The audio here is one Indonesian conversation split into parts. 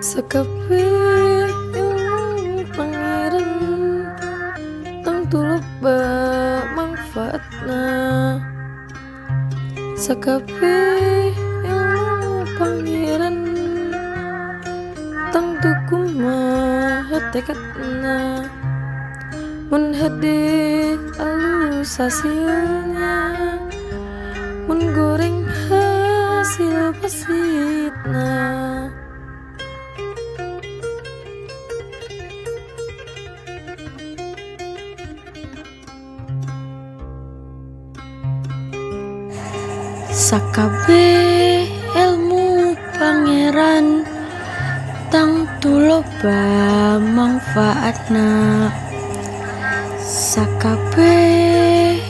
Sakape ilmu pangeran tang tuloba manfaatna. Sakape ilmu pangeran tang tukuma hatekatna. Mun hade alus hasilnya, mun goreng hasil pasitna. Sakabe ilmu pangeran tang tuloba manfaatna. Sakabe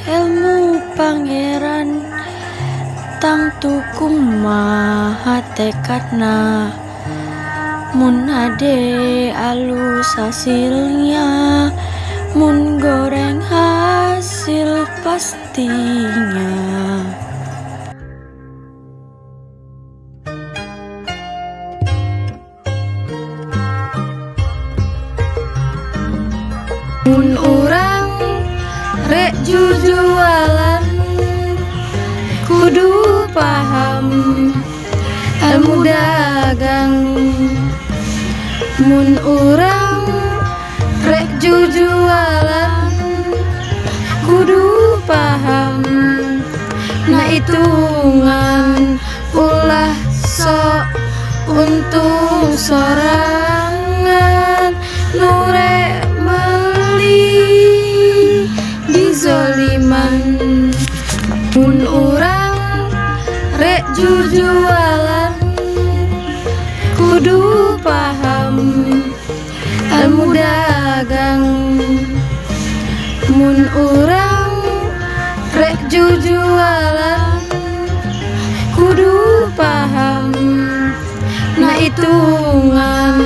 ilmu pangeran tang tukumaha tekadna. Mun ade alus hasilnya, mun goreng hasil pastinya. Mun urang rek jujualan kudu paham ilmu dagang. Mun urang rek jujualan kudu paham na hitungan ulah sok untung sorangan nure dizoliman. Mun urang rek jujualan kudu paham ilmu dagang. Mun urang rek jujualan kudu paham na hitungan